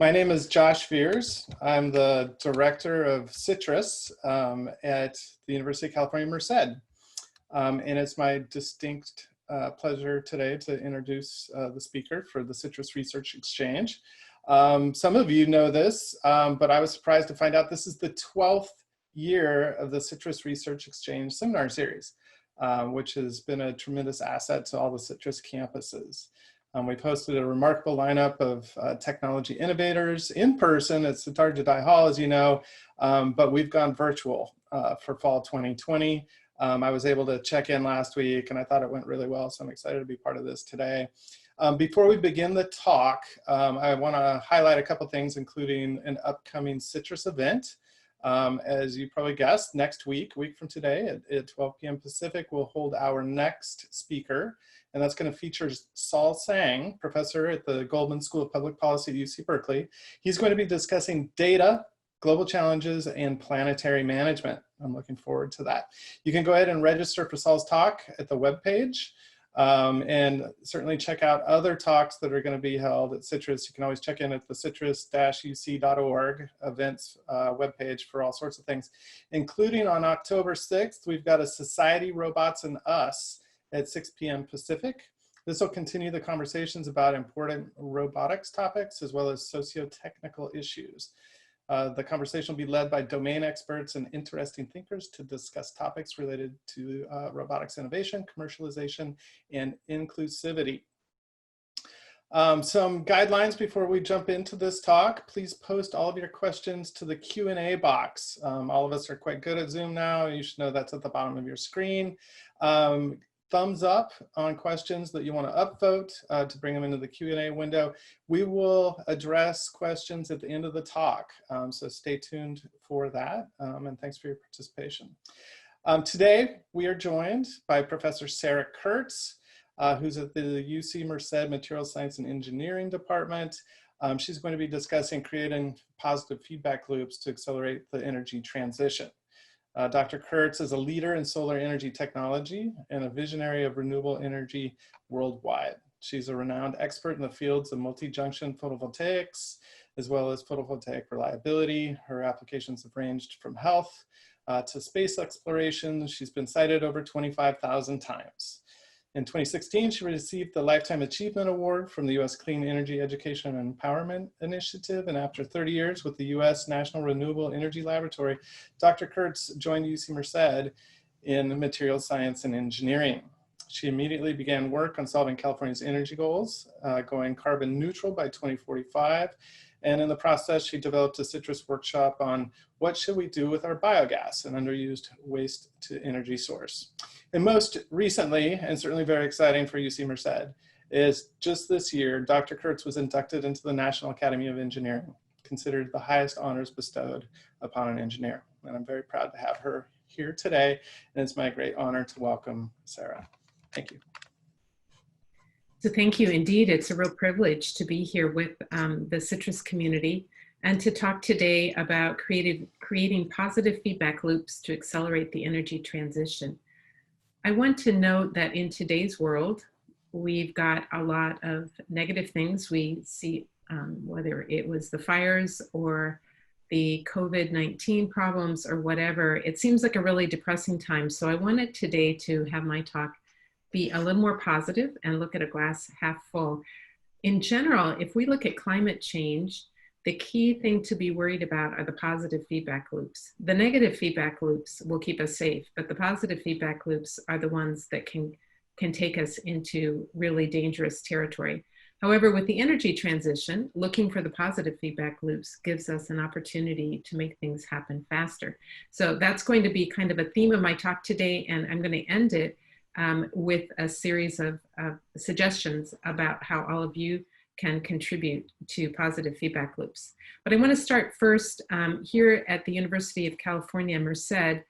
My name is Josh Fears. I'm the director of CITRIS at the University of California Merced. And it's my distinct pleasure today to introduce the speaker for the CITRIS Research Exchange. Some of you know this, but I was surprised to find out this is the 12th year of the CITRIS Research Exchange seminar series, which has been a tremendous asset to all the CITRIS campuses. We've hosted a remarkable lineup of technology innovators in person at Sitar Jedi Hall, as you know, but we've gone virtual for fall 2020. I was able to check in last week and I thought it went really well, so I'm excited to be part of this today. Before we begin the talk, I want to highlight a couple things, including an upcoming CITRIS event. As you probably guessed, next week, a week from today at 12 p.m. Pacific, we'll hold our next speaker. And that's going to feature Saul Sang, professor at the Goldman School of Public Policy at UC Berkeley. He's going to be discussing data, global challenges, and planetary management. I'm looking forward to that. You can go ahead and register for Saul's talk at the webpage, and certainly check out other talks that are going to be held at CITRIS. You can always check in at the citris-uc.org events webpage for all sorts of things, including on October 6th, we've got a Society, Robots, and Us at 6 p.m. Pacific. This will continue the conversations about important robotics topics as well as socio-technical issues. The conversation will be led by domain experts and interesting thinkers to discuss topics related to robotics innovation, commercialization, and inclusivity. Some guidelines before we jump into this talk. Please post all of your questions to the Q&A box. All of us are quite good at Zoom now. You should know that's at the bottom of your screen. Thumbs up on questions that you want to upvote to bring them into the Q&A window. We will address questions at the end of the talk, so stay tuned for that, and thanks for your participation. Today, we are joined by Professor Sarah Kurtz, who's at the UC Merced Materials Science and Engineering Department. She's going to be discussing creating positive feedback loops to accelerate the energy transition. Dr. Kurtz is a leader in solar energy technology and a visionary of renewable energy worldwide. She's a renowned expert in the fields of multijunction photovoltaics, as well as photovoltaic reliability. Her applications have ranged from health to space exploration. She's been cited over 25,000 times. In 2016, she received the Lifetime Achievement Award from the U.S. Clean Energy Education and Empowerment Initiative. And after 30 years with the U.S. National Renewable Energy Laboratory, Dr. Kurtz joined UC Merced in materials science and engineering. She immediately began work on solving California's energy goals, going carbon neutral by 2045. And in the process, she developed a CITRIS workshop on what should we do with our biogas, an underused waste to energy source. And most recently, and certainly very exciting for UC Merced, is just this year, Dr. Kurtz was inducted into the National Academy of Engineering, considered the highest honors bestowed upon an engineer. And I'm very proud to have her here today, and it's my great honor to welcome Sarah. Thank you. So thank you. Indeed, it's a real privilege to be here with the CITRIS community and to talk today about creating positive feedback loops to accelerate the energy transition. I want to note that in today's world, we've got a lot of negative things we see, whether it was the fires or the COVID-19 problems or whatever. It seems like a really depressing time. So I wanted today to have my talk be a little more positive and look at a glass half full. In general, if we look at climate change, the key thing to be worried about are the positive feedback loops. The negative feedback loops will keep us safe, but the positive feedback loops are the ones that can take us into really dangerous territory. However, with the energy transition, looking for the positive feedback loops gives us an opportunity to make things happen faster. So that's going to be kind of a theme of my talk today, and I'm going to end it with a series of suggestions about how all of you can contribute to positive feedback loops. But I want to start first here at the University of California Merced.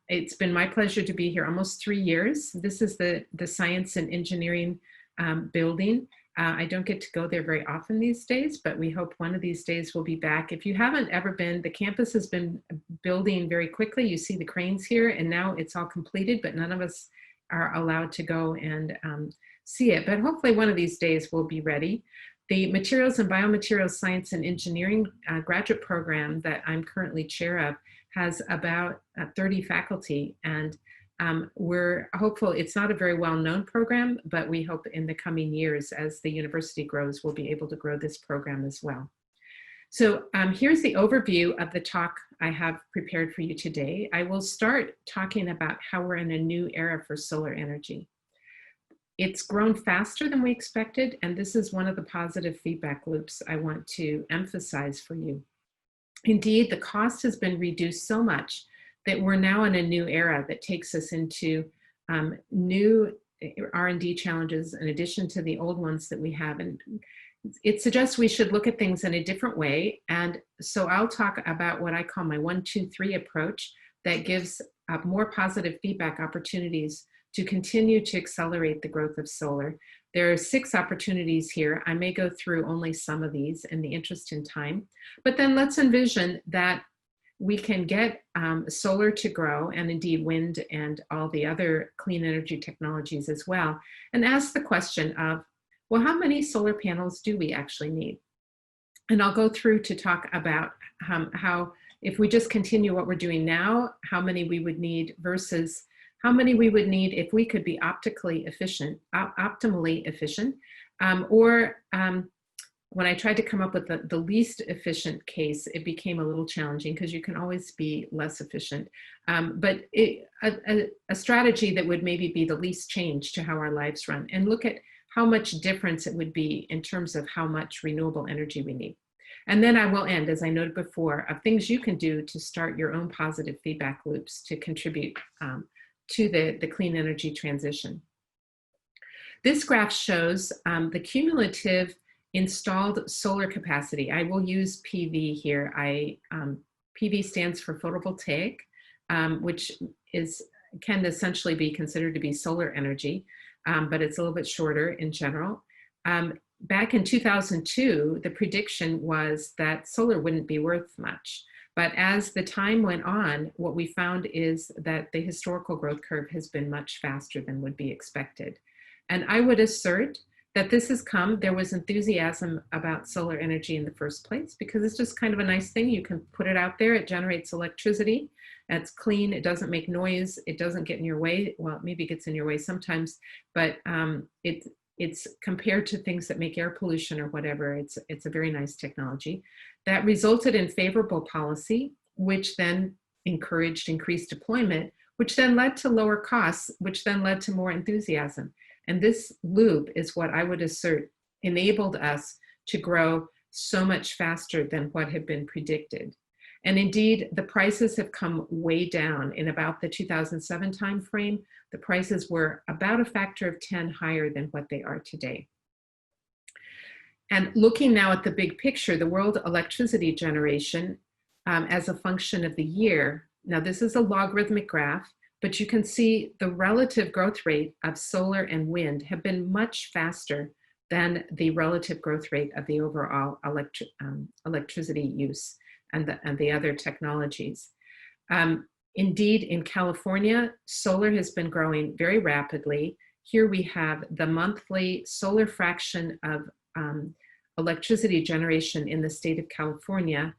It's been my pleasure to be here almost 3 years. This is the Science and Engineering building. I don't get to go there very often these days, but we hope one of these days we'll be back. If you haven't ever been, the campus has been building very quickly. You see the cranes here, and now it's all completed, but none of us are allowed to go and see it. But hopefully one of these days we'll be ready. The Materials and Biomaterials Science and Engineering graduate program that I'm currently chair of has about 30 faculty, and we're hopeful. It's not a very well-known program, but we hope in the coming years, as the university grows, we'll be able to grow this program as well. So here's the overview of the talk I have prepared for you today. I will start talking about how we're in a new era for solar energy. It's grown faster than we expected, and this is one of the positive feedback loops I want to emphasize for you. Indeed, the cost has been reduced so much that we're now in a new era that takes us into new R&D challenges in addition to the old ones that we have. And it suggests we should look at things in a different way. And so I'll talk about what I call my 1, 2, 3 approach that gives more positive feedback opportunities to continue to accelerate the growth of solar. There are 6 opportunities here. I may go through only some of these in the interest in time, but then let's envision that we can get solar to grow, and indeed wind and all the other clean energy technologies as well, and ask the question of, well, how many solar panels do we actually need? And I'll go through to talk about how, if we just continue what we're doing now, how many we would need versus how many we would need if we could be optimally efficient, when I tried to come up with the least efficient case, it became a little challenging because you can always be less efficient. But a strategy that would maybe be the least change to how our lives run, and look at how much difference it would be in terms of how much renewable energy we need. And then I will end, as I noted before, of things you can do to start your own positive feedback loops to contribute to the clean energy transition. This graph shows the cumulative installed solar capacity. I will use PV here. PV stands for photovoltaic, which can essentially be considered to be solar energy, but it's a little bit shorter in general. Back in 2002, the prediction was that solar wouldn't be worth much. But as the time went on, what we found is that the historical growth curve has been much faster than would be expected. And I would assert that this has come, there was enthusiasm about solar energy in the first place because it's just kind of a nice thing. You can put it out there, it generates electricity, it's clean, it doesn't make noise, it doesn't get in your way. Well, maybe it gets in your way sometimes, but it's compared to things that make air pollution or whatever, it's a very nice technology. That resulted in favorable policy, which then encouraged increased deployment, which then led to lower costs, which then led to more enthusiasm. And this loop is what I would assert enabled us to grow so much faster than what had been predicted. And indeed, the prices have come way down. In about the 2007 timeframe, the prices were about a factor of 10 higher than what they are today. And looking now at the big picture, the world electricity generation as a function of the year. Now, this is a logarithmic graph, but you can see the relative growth rate of solar and wind have been much faster than the relative growth rate of the overall electricity use and the other technologies. Indeed, in California, solar has been growing very rapidly. Here we have the monthly solar fraction of electricity generation in the state of California.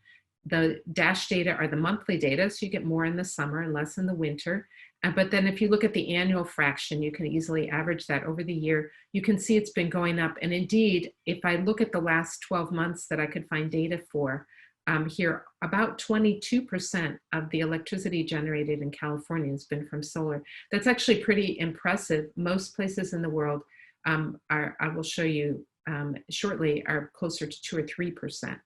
The dash data are the monthly data, so you get more in the summer and less in the winter. But then if you look at the annual fraction, you can easily average that over the year. You can see it's been going up. And indeed, if I look at the last 12 months that I could find data for, here, about 22% of the electricity generated in California has been from solar. That's actually pretty impressive. Most places in the world, I will show you shortly, are closer to 2 or 3%.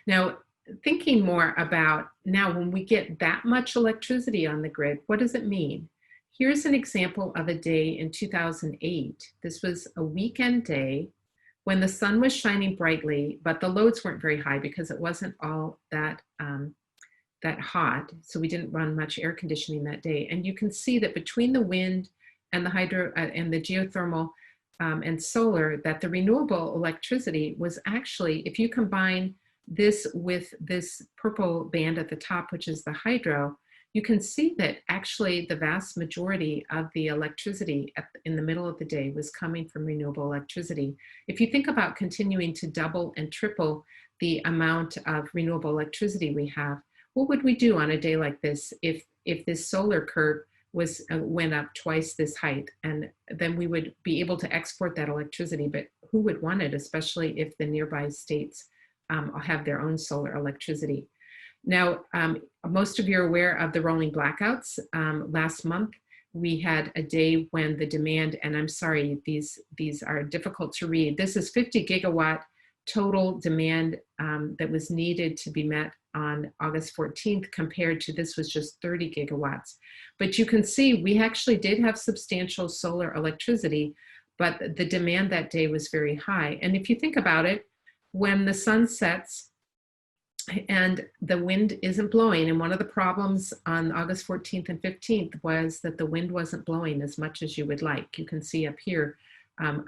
Now, thinking more about now when we get that much electricity on the grid, what does it mean? Here's an example of a day in 2008. This was a weekend day when the sun was shining brightly, but the loads weren't very high because it wasn't all that hot. So we didn't run much air conditioning that day. And you can see that between the wind and the hydro and the geothermal and solar, that the renewable electricity was actually, if you combine this with this purple band at the top, which is the hydro, you can see that actually the vast majority of the electricity in the middle of the day was coming from renewable electricity. If you think about continuing to double and triple the amount of renewable electricity we have, what would we do on a day like this if this solar curve went up twice this height? And then we would be able to export that electricity, but who would want it, especially if the nearby states have their own solar electricity? Now, most of you are aware of the rolling blackouts. Last month, we had a day when the demand, and I'm sorry, these are difficult to read. This is 50 gigawatt total demand that was needed to be met on August 14th, compared to this was just 30 gigawatts. But you can see we actually did have substantial solar electricity, but the demand that day was very high. And if you think about it, when the sun sets and the wind isn't blowing, and one of the problems on August 14th and 15th was that the wind wasn't blowing as much as you would like. You can see up here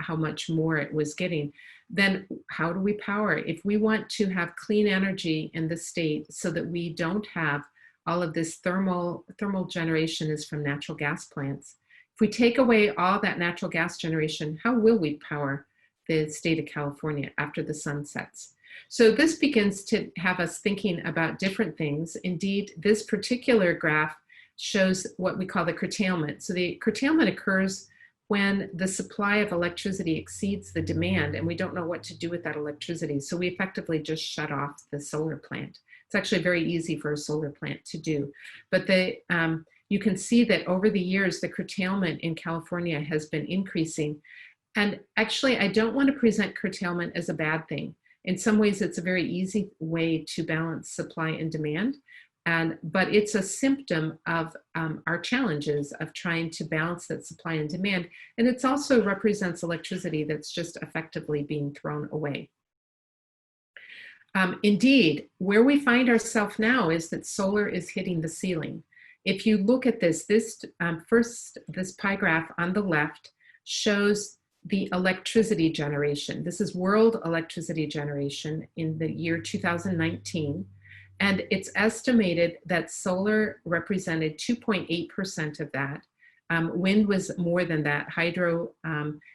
how much more it was getting. Then how do we power? If we want to have clean energy in the state so that we don't have all of this thermal generation is from natural gas plants. If we take away all that natural gas generation, how will we power the state of California after the sun sets? So this begins to have us thinking about different things. Indeed, this particular graph shows what we call the curtailment. So the curtailment occurs when the supply of electricity exceeds the demand and we don't know what to do with that electricity. So we effectively just shut off the solar plant. It's actually very easy for a solar plant to do. But you can see that over the years, the curtailment in California has been increasing. And actually, I don't want to present curtailment as a bad thing. In some ways, it's a very easy way to balance supply and demand. But it's a symptom of our challenges of trying to balance that supply and demand. And it also represents electricity that's just effectively being thrown away. Indeed, where we find ourselves now is that solar is hitting the ceiling. If you look at this pie graph on the left shows the electricity generation. This is world electricity generation in the year 2019. And it's estimated that solar represented 2.8% of that. Wind was more than that. Hydro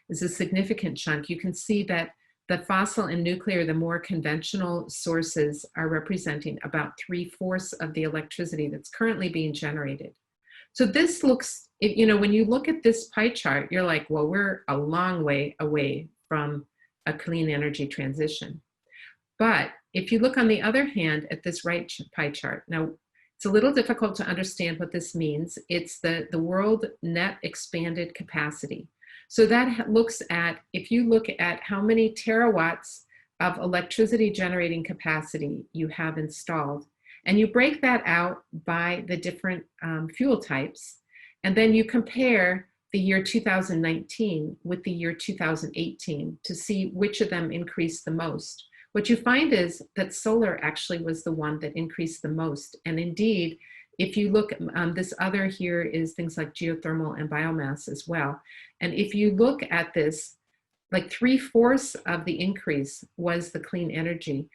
is a significant chunk. You can see that the fossil and nuclear, the more conventional sources, are representing about 3/4 of the electricity that's currently being generated. So this looks, when you look at this pie chart, you're like, well, we're a long way away from a clean energy transition. But if you look on the other hand at this right pie chart, now it's a little difficult to understand what this means. It's the world net expanded capacity. So that looks at, if you look at how many terawatts of electricity generating capacity you have installed, and you break that out by the different fuel types, and then you compare the year 2019 with the year 2018 to see which of them increased the most. What you find is that solar actually was the one that increased the most. And indeed, if you look, this other here is things like geothermal and biomass as well. And if you look at this, like 3/4 of the increase was the clean energy.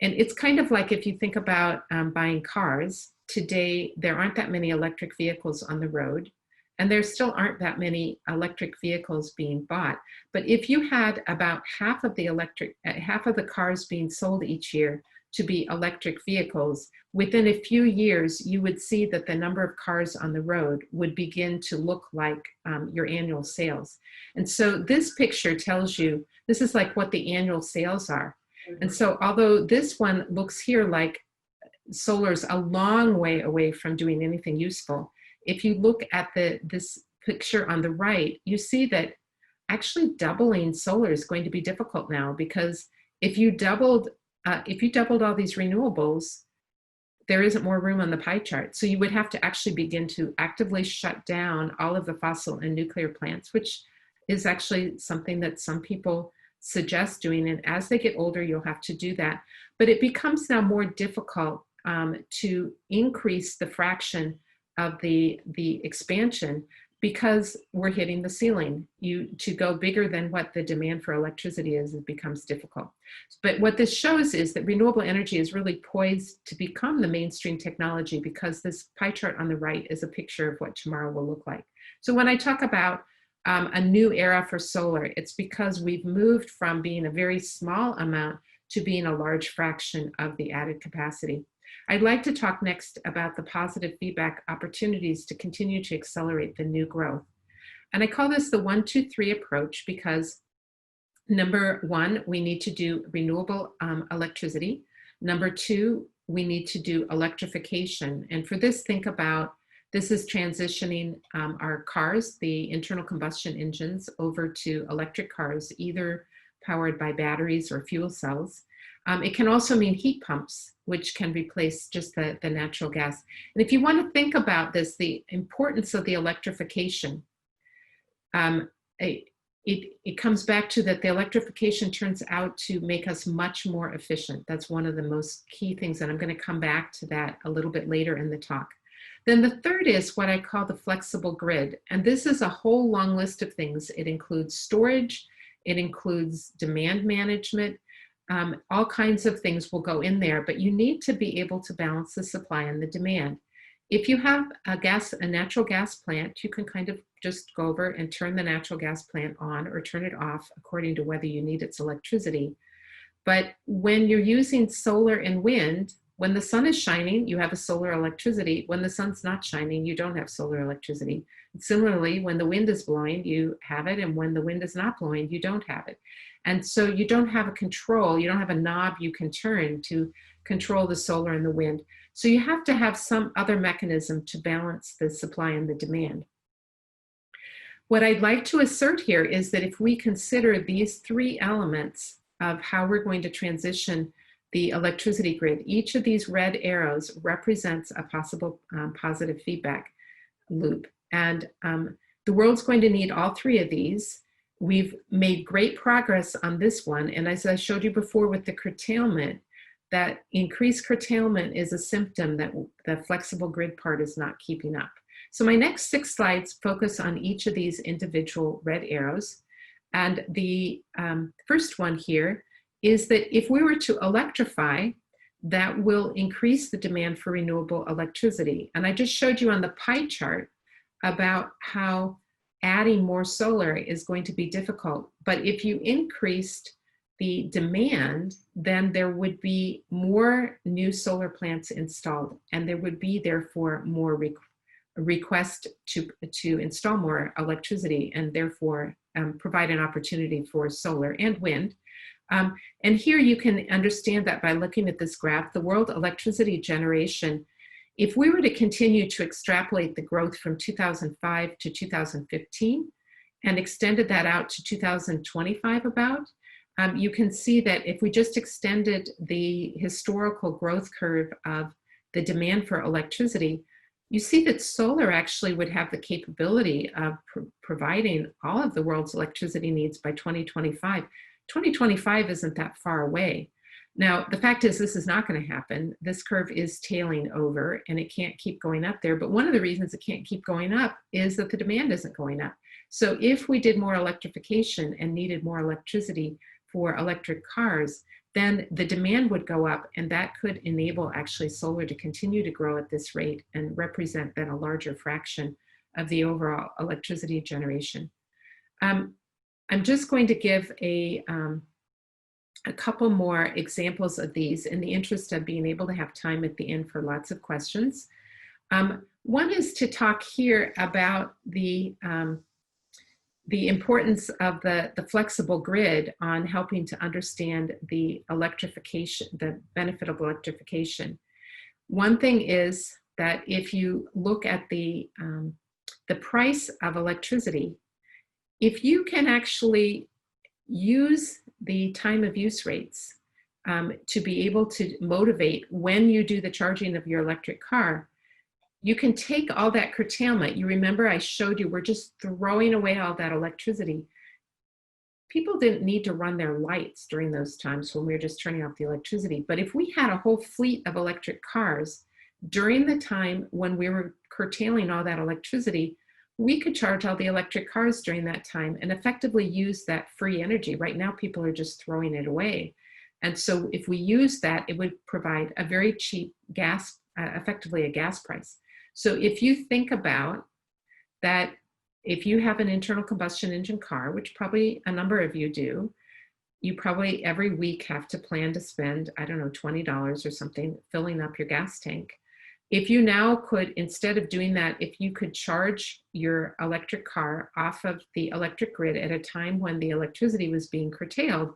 And it's kind of like if you think about buying cars, today there aren't that many electric vehicles on the road, and there still aren't that many electric vehicles being bought. But if you had about half of the cars being sold each year to be electric vehicles, within a few years, you would see that the number of cars on the road would begin to look like your annual sales. And so this picture tells you, this is like what the annual sales are. And so although this one looks here like solar's a long way away from doing anything useful, if you look at this picture on the right, you see that actually doubling solar is going to be difficult now, because if you doubled all these renewables, there isn't more room on the pie chart. So you would have to actually begin to actively shut down all of the fossil and nuclear plants, which is actually something that some people suggest doing. And as they get older, you'll have to do that. But it becomes now more difficult to increase the fraction of the expansion, because we're hitting the ceiling. To go bigger than what the demand for electricity is, it becomes difficult. But what this shows is that renewable energy is really poised to become the mainstream technology, because this pie chart on the right is a picture of what tomorrow will look like. So when I talk about a new era for solar, it's because we've moved from being a very small amount to being a large fraction of the added capacity. I'd like to talk next about the positive feedback opportunities to continue to accelerate the new growth. And I call this the 1, 2, 3 approach, because number one, we need to do renewable electricity. Number two, we need to do electrification. And for this, think about, this is transitioning our cars, the internal combustion engines, over to electric cars, either powered by batteries or fuel cells. It can also mean heat pumps, which can replace just the natural gas. And if you want to think about this, the importance of the electrification, it comes back to that the electrification turns out to make us much more efficient. That's one of the most key things, and I'm going to come back to that a little bit later in the talk. Then the third is what I call the flexible grid. And this is a whole long list of things. It includes storage, it includes demand management, all kinds of things will go in there, but you need to be able to balance the supply and the demand. If you have a natural gas plant, you can kind of just go over and turn the natural gas plant on or turn it off according to whether you need its electricity. But when you're using solar and wind, when the sun is shining, you have a solar electricity. When the sun's not shining, you don't have solar electricity. And similarly, when the wind is blowing, you have it, and when the wind is not blowing, you don't have it. And so you don't have a control, you don't have a knob you can turn to control the solar and the wind. So you have to have some other mechanism to balance the supply and the demand. What I'd like to assert here is that if we consider these three elements of how we're going to transition the electricity grid, each of these red arrows represents a possible positive feedback loop. And the world's going to need all three of these. We've made great progress on this one. And as I showed you before with the curtailment, that increased curtailment is a symptom that the flexible grid part is not keeping up. So my next 6 slides focus on each of these individual red arrows. And the first one here is that if we were to electrify, that will increase the demand for renewable electricity. And I just showed you on the pie chart about how adding more solar is going to be difficult. But if you increased the demand, then there would be more new solar plants installed, and there would be therefore more request to install more electricity, and therefore provide an opportunity for solar and wind. And here you can understand that by looking at this graph, the world electricity generation, if we were to continue to extrapolate the growth from 2005 to 2015 and extended that out to 2025 about, you can see that if we just extended the historical growth curve of the demand for electricity, you see that solar actually would have the capability of providing all of the world's electricity needs by 2025. 2025 isn't that far away. Now, the fact is this is not going to happen. This curve is tailing over and it can't keep going up there. But one of the reasons it can't keep going up is that the demand isn't going up. So if we did more electrification and needed more electricity for electric cars, then the demand would go up, and that could enable actually solar to continue to grow at this rate and represent then a larger fraction of the overall electricity generation. I'm just going to give a couple more examples of these in the interest of being able to have time at the end for lots of questions. One is to talk here about the importance of the flexible grid on helping to understand the electrification, the benefit of electrification. One thing is that if you look at the price of electricity, if you can actually use the time of use rates to be able to motivate when you do the charging of your electric car, you can take all that curtailment. You remember I showed you, we're just throwing away all that electricity. People didn't need to run their lights during those times when we were just turning off the electricity. But if we had a whole fleet of electric cars during the time when we were curtailing all that electricity, we could charge all the electric cars during that time and effectively use that free energy. Right now, people are just throwing it away. And so if we use that, it would provide a very cheap gas, effectively a gas price. So if you think about that, if you have an internal combustion engine car, which probably a number of you do, you probably every week have to plan to spend, I don't know, $20 or something filling up your gas tank. If you now could, instead of doing that, if you could charge your electric car off of the electric grid at a time when the electricity was being curtailed,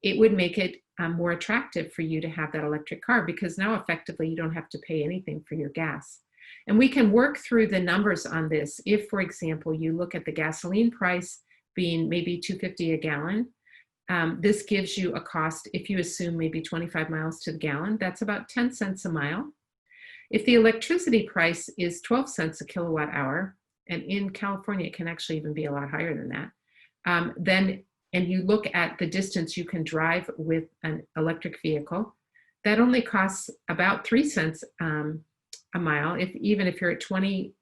it would make it more attractive for you to have that electric car, because now effectively you don't have to pay anything for your gas. And we can work through the numbers on this. If, for example, you look at the gasoline price being maybe $2.50 a gallon, this gives you a cost, if you assume maybe 25 miles to the gallon, that's about 10 cents a mile. If the electricity price is 12 cents a kilowatt hour, and in California it can actually even be a lot higher than that, and you look at the distance you can drive with an electric vehicle, that only costs about 3 cents a mile. Even if you're at 20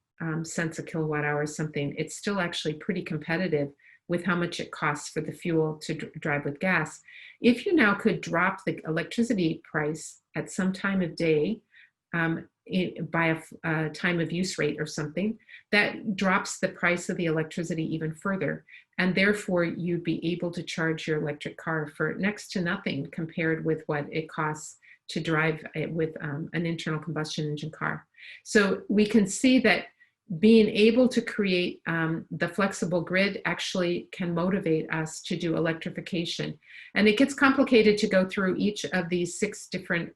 cents a kilowatt hour or something, it's still actually pretty competitive with how much it costs for the fuel to drive with gas. If you now could drop the electricity price at some time of day by a time of use rate or something, that drops the price of the electricity even further. And therefore, you'd be able to charge your electric car for next to nothing compared with what it costs to drive it with an internal combustion engine car. So we can see that being able to create the flexible grid actually can motivate us to do electrification. And it gets complicated to go through each of these 6 different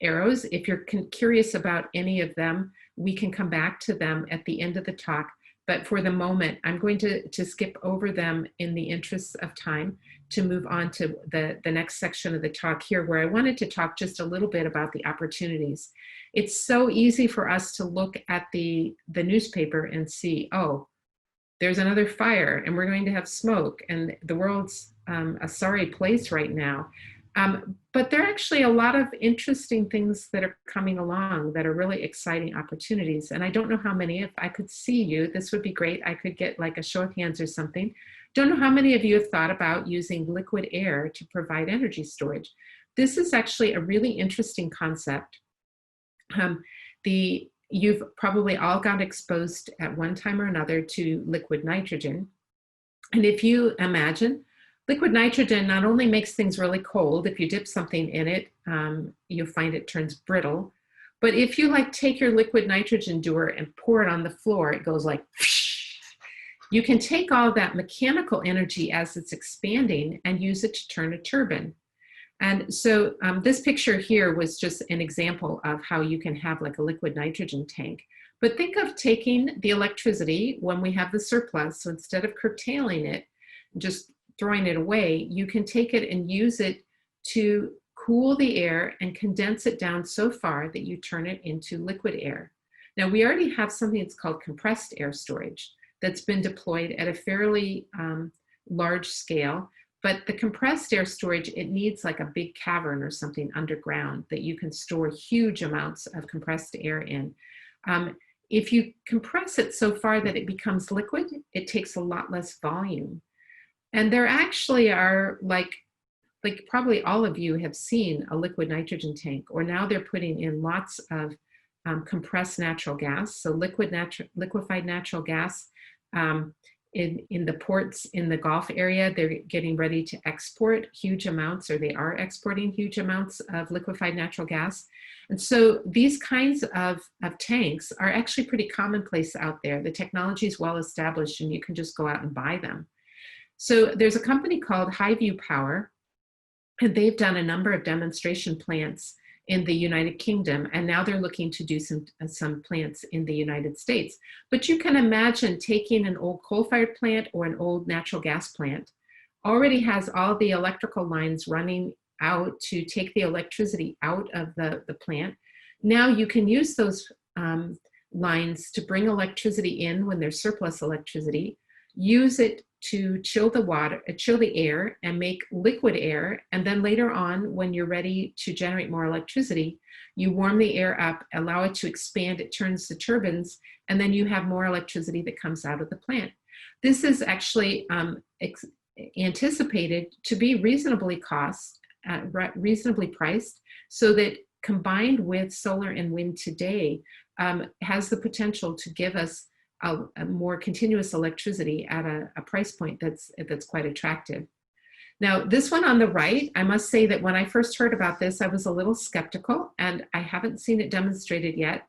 arrows. If you're curious about any of them, we can come back to them at the end of the talk. But for the moment, I'm going to skip over them in the interest of time to move on to the next section of the talk here, where I wanted to talk just a little bit about the opportunities. It's so easy for us to look at the newspaper and see, oh, there's another fire and we're going to have smoke and the world's a sorry place right now. But there are actually a lot of interesting things that are coming along that are really exciting opportunities. And I don't know how many, if I could see you, this would be great. I could get like a show of hands or something. Don't know how many of you have thought about using liquid air to provide energy storage. This is actually a really interesting concept. You've probably all got exposed at one time or another to liquid nitrogen. And if you imagine, liquid nitrogen not only makes things really cold, if you dip something in it, you'll find it turns brittle. But if you like take your liquid nitrogen dewar and pour it on the floor, it goes like, you can take all that mechanical energy as it's expanding and use it to turn a turbine. And so this picture here was just an example of how you can have like a liquid nitrogen tank. But think of taking the electricity when we have the surplus. So instead of curtailing it, just throwing it away, you can take it and use it to cool the air and condense it down so far that you turn it into liquid air. Now, we already have something that's called compressed air storage that's been deployed at a fairly large scale, but the compressed air storage, it needs like a big cavern or something underground that you can store huge amounts of compressed air in. If you compress it so far that it becomes liquid, it takes a lot less volume. And there actually are like probably all of you have seen a liquid nitrogen tank, or now they're putting in lots of compressed natural gas. So liquefied natural gas in the ports in the Gulf area, they're getting ready to export huge amounts, or they are exporting huge amounts of liquefied natural gas. And so these kinds of tanks are actually pretty commonplace out there. The technology is well established and you can just go out and buy them. So there's a company called Highview Power, and they've done a number of demonstration plants in the United Kingdom, and now they're looking to do some plants in the United States. But you can imagine taking an old coal-fired plant or an old natural gas plant, already has all the electrical lines running out to take the electricity out of the plant. Now you can use those lines to bring electricity in when there's surplus electricity, use it to chill the air and make liquid air. And then later on, when you're ready to generate more electricity, you warm the air up, allow it to expand, it turns the turbines, and then you have more electricity that comes out of the plant. This is actually anticipated to be reasonably priced, so that combined with solar and wind today has the potential to give us a more continuous electricity at a price point that's quite attractive. Now, this one on the right, I must say that when I first heard about this, I was a little skeptical, and I haven't seen it demonstrated yet,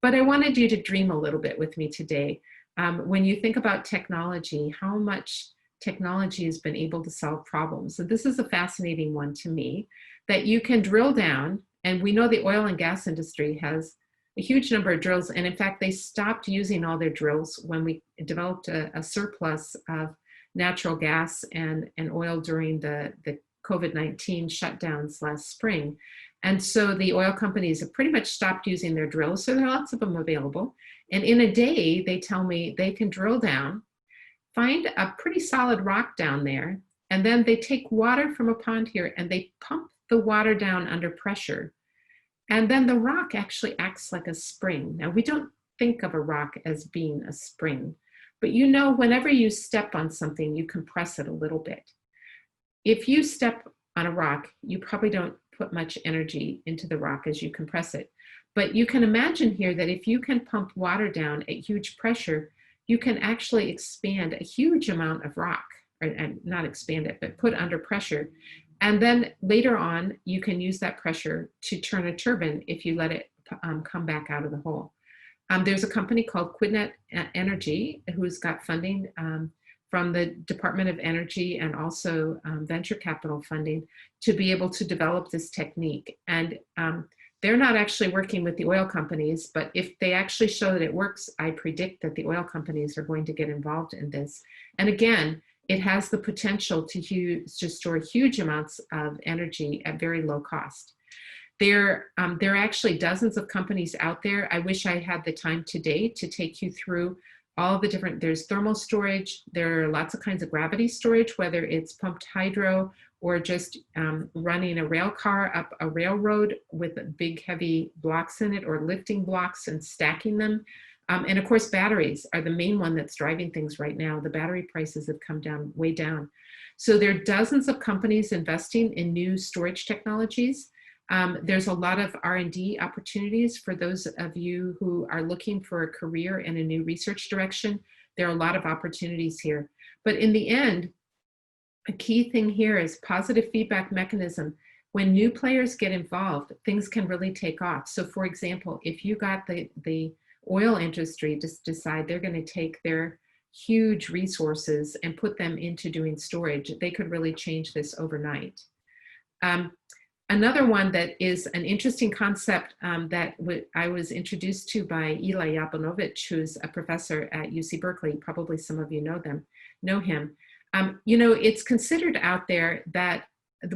but I wanted you to dream a little bit with me today. When you think about technology, how much technology has been able to solve problems. So this is a fascinating one to me, that you can drill down, and we know the oil and gas industry has a huge number of drills, and in fact, they stopped using all their drills when we developed a surplus of natural gas and oil during the COVID-19 shutdowns last spring. And so the oil companies have pretty much stopped using their drills, so there are lots of them available. And in a day, they tell me they can drill down, find a pretty solid rock down there, and then they take water from a pond here and they pump the water down under pressure. And then the rock actually acts like a spring. Now, we don't think of a rock as being a spring, but you know, whenever you step on something, you compress it a little bit. If you step on a rock, you probably don't put much energy into the rock as you compress it. But you can imagine here that if you can pump water down at huge pressure, you can actually expand a huge amount of rock, and not expand it, but put under pressure. And then later on, you can use that pressure to turn a turbine if you let it come back out of the hole. There's a company called Quidnet Energy who's got funding from the Department of Energy and also venture capital funding to be able to develop this technique. And they're not actually working with the oil companies, but if they actually show that it works, I predict that the oil companies are going to get involved in this. And again, it has the potential to store huge amounts of energy at very low cost. There are actually dozens of companies out there. I wish I had the time today to take you through all the different, there's thermal storage, there are lots of kinds of gravity storage, whether it's pumped hydro or just running a rail car up a railroad with big heavy blocks in it, or lifting blocks and stacking them. And of course, batteries are the main one that's driving things right now. The battery prices have come down, way down. So there are dozens of companies investing in new storage technologies. There's a lot of R&D opportunities for those of you who are looking for a career in a new research direction. There are a lot of opportunities here. But in the end, a key thing here is positive feedback mechanism. When new players get involved, things can really take off. So for example, if you got the oil industry just decide they're going to take their huge resources and put them into doing storage, they could really change this overnight. Another one that is an interesting concept that I was introduced to by Eli Yablonowicz, who's a professor at UC Berkeley. Probably some of you know him. You know, it's considered out there that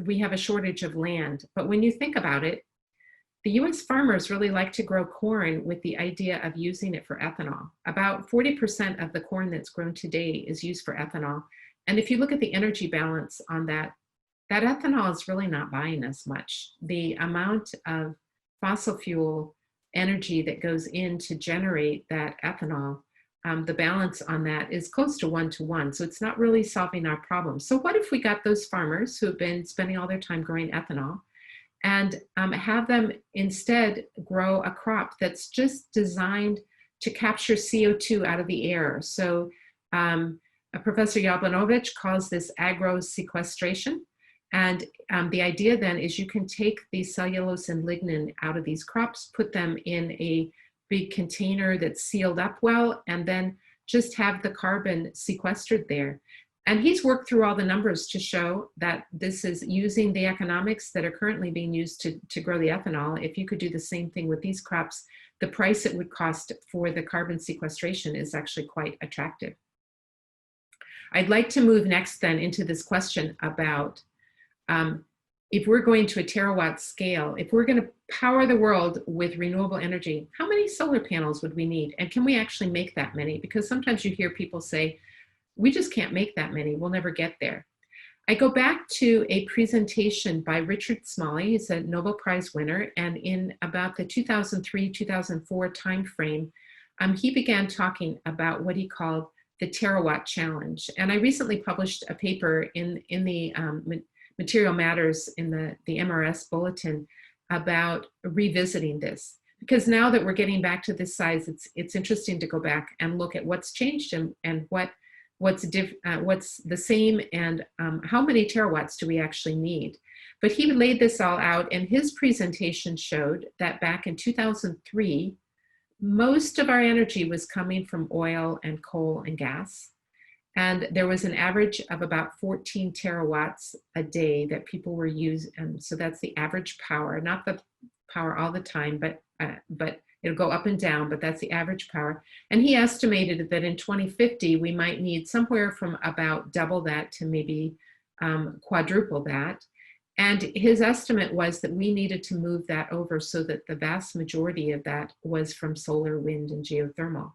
we have a shortage of land, but when you think about it, the US farmers really like to grow corn with the idea of using it for ethanol. About 40% of the corn that's grown today is used for ethanol. And if you look at the energy balance on that ethanol is really not buying us much. The amount of fossil fuel energy that goes in to generate that ethanol, the balance on that is close to 1-to-1. So it's not really solving our problem. So what if we got those farmers who have been spending all their time growing ethanol and have them instead grow a crop that's just designed to capture CO2 out of the air? So Professor Yablonowicz calls this agrosequestration. And the idea then is you can take the cellulose and lignin out of these crops, put them in a big container that's sealed up well, and then just have the carbon sequestered there. And he's worked through all the numbers to show that this is using the economics that are currently being used to grow the ethanol. If you could do the same thing with these crops, the price it would cost for the carbon sequestration is actually quite attractive. I'd like to move next then into this question about if we're going to a terawatt scale, if we're going to power the world with renewable energy, how many solar panels would we need? And can we actually make that many? Because sometimes you hear people say, we just can't make that many. We'll never get there. I go back to a presentation by Richard Smalley. He's a Nobel Prize winner, and in about the 2003-2004 timeframe, he began talking about what he called the Terawatt Challenge. And I recently published a paper in the Material Matters in the MRS Bulletin about revisiting this. Because now that we're getting back to this size, it's interesting to go back and look at what's changed and what's the same, and how many terawatts do we actually need. But he laid this all out, and his presentation showed that back in 2003, most of our energy was coming from oil and coal and gas. And there was an average of about 14 terawatts a day that people were using. So that's the average power, not the power all the time, but it'll go up and down, but that's the average power. And he estimated that in 2050, we might need somewhere from about double that to maybe quadruple that. And his estimate was that we needed to move that over so that the vast majority of that was from solar, wind, and geothermal.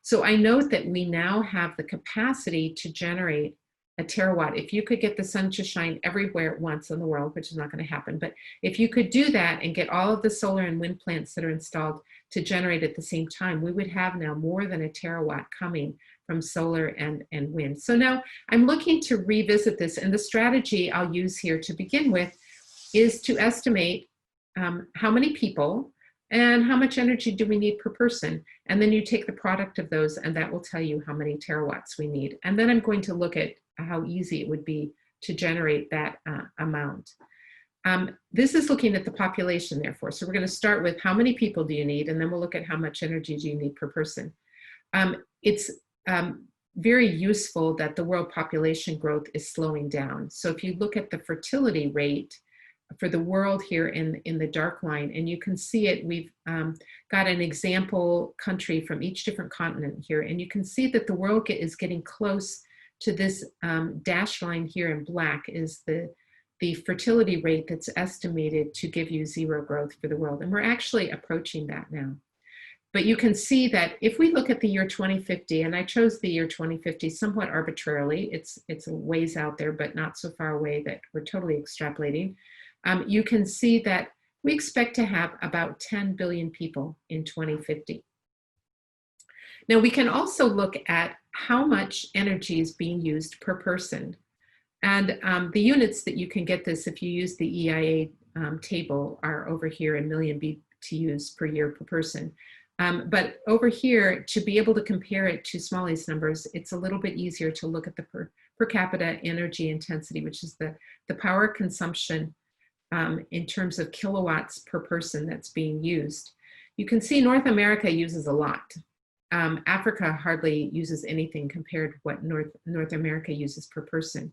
So I note that we now have the capacity to generate a terawatt. If you could get the sun to shine everywhere at once in the world, which is not going to happen, but if you could do that and get all of the solar and wind plants that are installed to generate at the same time, we would have now more than a terawatt coming from solar and wind. So now I'm looking to revisit this, and the strategy I'll use here to begin with is to estimate how many people and how much energy do we need per person. And then you take the product of those, and that will tell you how many terawatts we need. And then I'm going to look at how easy it would be to generate that amount. This is looking at the population, therefore. So we're going to start with how many people do you need, and then we'll look at how much energy do you need per person. It's very useful that the world population growth is slowing down. So if you look at the fertility rate for the world here in the dark line, and you can see it, we've got an example country from each different continent here, and you can see that the world is getting close to this dashed line here in black is the fertility rate that's estimated to give you zero growth for the world. And we're actually approaching that now. But you can see that if we look at the year 2050, and I chose the year 2050 somewhat arbitrarily, it's a ways out there, but not so far away that we're totally extrapolating. You can see that we expect to have about 10 billion people in 2050. Now we can also look at how much energy is being used per person. And the units that you can get this if you use the EIA table are over here in million BTUs per year per person. But over here, to be able to compare it to Smalley's numbers, it's a little bit easier to look at the per capita energy intensity, which is the power consumption in terms of kilowatts per person that's being used. You can see North America uses a lot. Africa hardly uses anything compared to what North America uses per person.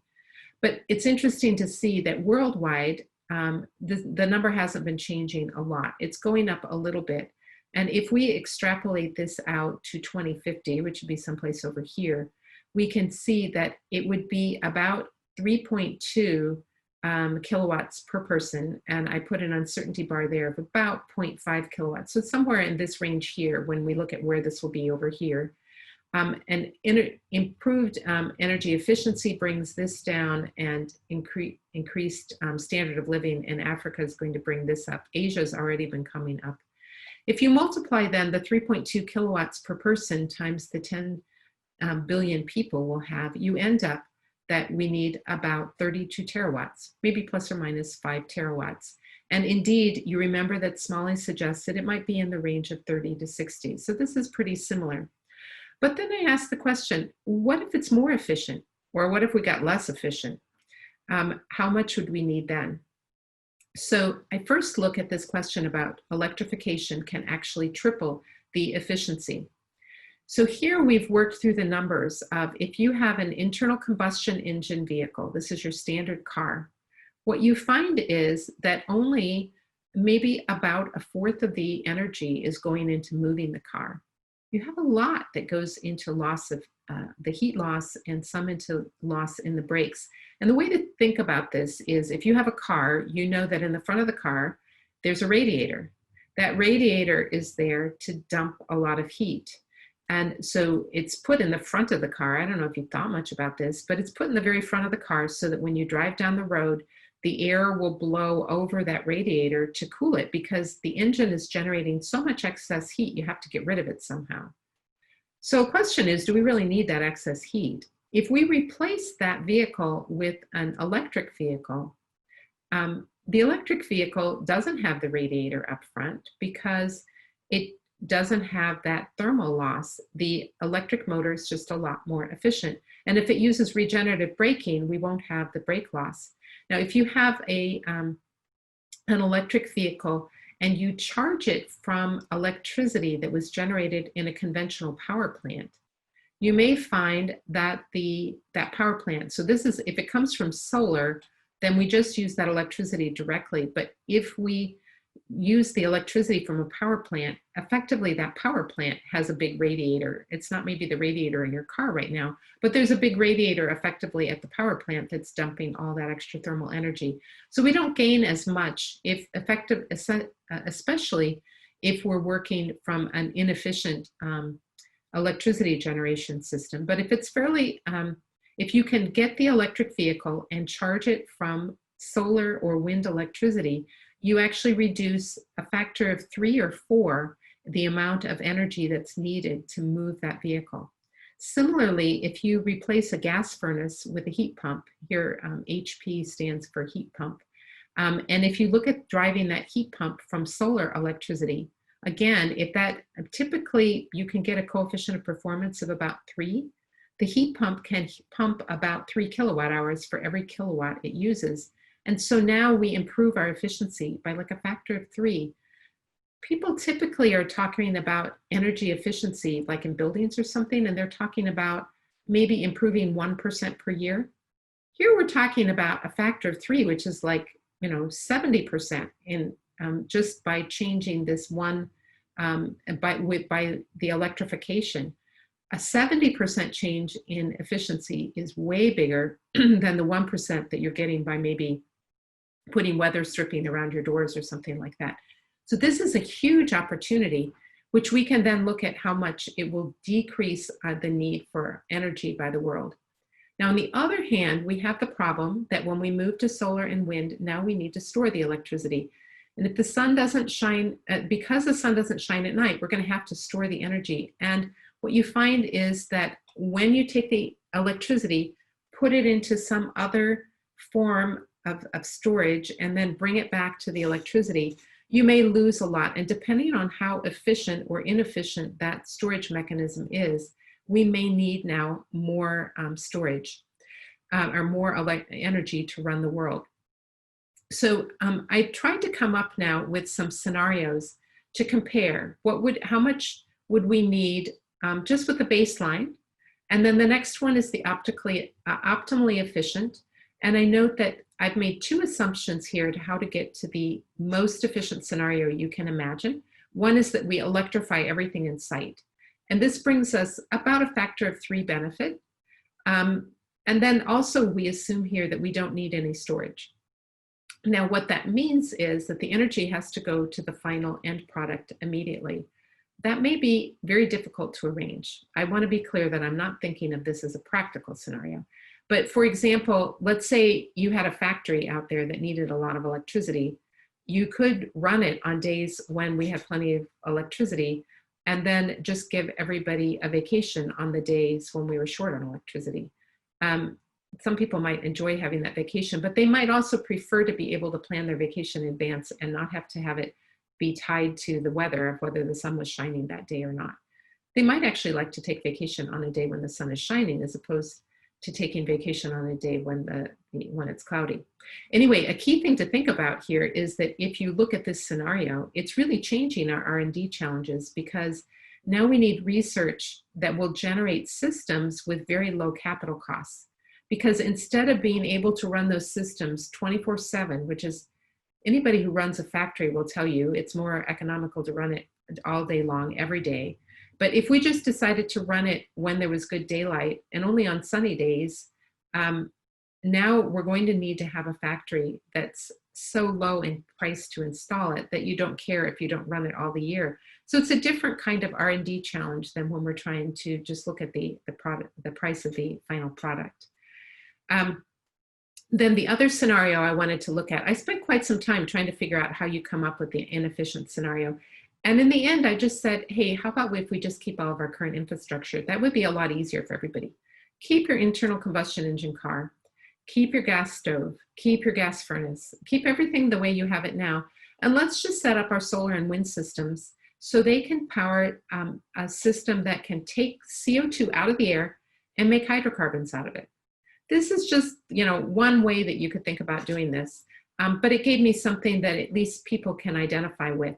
But it's interesting to see that worldwide, the number hasn't been changing a lot. It's going up a little bit. And if we extrapolate this out to 2050, which would be someplace over here, we can see that it would be about 3.2 kilowatts per person. And I put an uncertainty bar there of about 0.5 kilowatts. So somewhere in this range here, when we look at where this will be over here. And improved energy efficiency brings this down, and increased standard of living in Africa is going to bring this up. Asia's already been coming up. If you multiply then the 3.2 kilowatts per person times the 10 billion people we'll have, you end up that we need about 32 terawatts, maybe plus or minus 5 terawatts. And indeed, you remember that Smalley suggested it might be in the range of 30 to 60. So this is pretty similar. But then I asked the question, what if it's more efficient? Or what if we got less efficient? How much would we need then? So I first look at this question about electrification can actually triple the efficiency. So here we've worked through the numbers of if you have an internal combustion engine vehicle, this is your standard car, what you find is that only maybe about a fourth of the energy is going into moving the car. You have a lot that goes into loss of the heat loss and some into loss in the brakes. And the way to think about this is if you have a car, you know that in the front of the car, there's a radiator. That radiator is there to dump a lot of heat. And so it's put in the front of the car. I don't know if you thought much about this, but it's put in the very front of the car so that when you drive down the road, the air will blow over that radiator to cool it, because the engine is generating so much excess heat, you have to get rid of it somehow. So the question is, do we really need that excess heat? If we replace that vehicle with an electric vehicle, the electric vehicle doesn't have the radiator up front because it doesn't have that thermal loss. The electric motor is just a lot more efficient. And if it uses regenerative braking, we won't have the brake loss. Now, if you have an electric vehicle and you charge it from electricity that was generated in a conventional power plant, you may find that that power plant, so this is, if it comes from solar, then we just use that electricity directly. But if we use the electricity from a power plant, effectively that power plant has a big radiator. It's not maybe the radiator in your car right now, but there's a big radiator effectively at the power plant that's dumping all that extra thermal energy. So we don't gain as much if effective, especially if we're working from an inefficient electricity generation system. But if it's fairly, if you can get the electric vehicle and charge it from solar or wind electricity, you actually reduce a factor of 3 or 4 the amount of energy that's needed to move that vehicle. Similarly, if you replace a gas furnace with a heat pump, here HP stands for heat pump, and if you look at driving that heat pump from solar electricity, again, if that, typically you can get a coefficient of performance of about 3. The heat pump can pump about 3 kilowatt hours for every kilowatt it uses. And so now we improve our efficiency by like a factor of 3. People typically are talking about energy efficiency, like in buildings or something, and they're talking about maybe improving 1% per year. Here we're talking about a factor of 3, which is like, 70% in just by changing this one, by the electrification. A 70% change in efficiency is way bigger than the 1% that you're getting by maybe putting weather stripping around your doors or something like that. So this is a huge opportunity, which we can then look at how much it will decrease the need for energy by the world. Now, on the other hand, we have the problem that when we move to solar and wind, now we need to store the electricity. And if the sun doesn't shine, because the sun doesn't shine at night, we're going to have to store the energy. And what you find is that when you take the electricity, put it into some other form of storage, and then bring it back to the electricity, you may lose a lot. And depending on how efficient or inefficient that storage mechanism is, we may need now more storage or more energy to run the world. So I tried to come up now with some scenarios to compare how much would we need just with the baseline. And then the next one is the optimally efficient. And I note that I've made 2 assumptions here to how to get to the most efficient scenario you can imagine. One is that we electrify everything in sight. And this brings us about a factor of 3 benefit. And then also we assume here that we don't need any storage. Now, what that means is that the energy has to go to the final end product immediately. That may be very difficult to arrange. I want to be clear that I'm not thinking of this as a practical scenario. But for example, let's say you had a factory out there that needed a lot of electricity. You could run it on days when we have plenty of electricity, and then just give everybody a vacation on the days when we were short on electricity. Some people might enjoy having that vacation, but they might also prefer to be able to plan their vacation in advance and not have to have it be tied to the weather of whether the sun was shining that day or not. They might actually like to take vacation on a day when the sun is shining, as opposed to taking vacation on a day when it's cloudy. Anyway, a key thing to think about here is that if you look at this scenario, it's really changing our R&D challenges, because now we need research that will generate systems with very low capital costs. Because instead of being able to run those systems 24/7, which is, anybody who runs a factory will tell you it's more economical to run it all day long, every day. But if we just decided to run it when there was good daylight and only on sunny days, now we're going to need to have a factory that's so low in price to install it that you don't care if you don't run it all the year. So it's a different kind of R&D challenge than when we're trying to just look at the price of the final product. Then the other scenario I wanted to look at, I spent quite some time trying to figure out how you come up with the inefficient scenario. And in the end, I just said, hey, how about if we just keep all of our current infrastructure? That would be a lot easier for everybody. Keep your internal combustion engine car, keep your gas stove, keep your gas furnace, keep everything the way you have it now. And let's just set up our solar and wind systems so they can power a system that can take CO2 out of the air and make hydrocarbons out of it. This is just, one way that you could think about doing this, but it gave me something that at least people can identify with.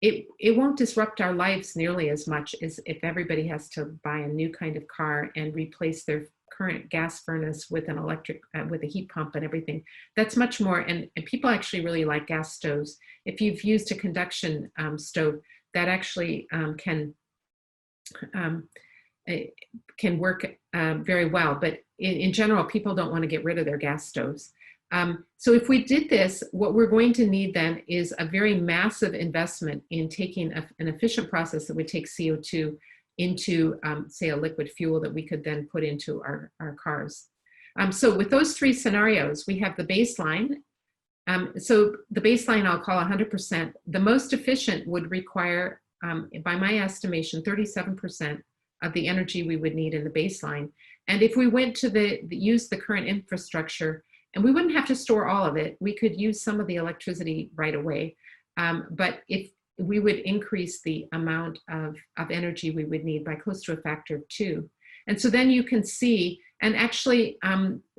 It won't disrupt our lives nearly as much as if everybody has to buy a new kind of car and replace their current gas furnace with an electric, with a heat pump and everything. That's much more, and people actually really like gas stoves. If you've used a conduction stove, that actually can work very well, but in general, people don't want to get rid of their gas stoves. So if we did this, what we're going to need then is a very massive investment in taking an efficient process that would take CO2 into, say, a liquid fuel that we could then put into our cars. So with those three scenarios, we have the baseline. So the baseline I'll call 100%. The most efficient would require, by my estimation, 37% of the energy we would need in the baseline. And if we went to use the current infrastructure, and we wouldn't have to store all of it, we could use some of the electricity right away. But if we would increase the amount of energy we would need by close to a factor of 2. And so then you can see, and actually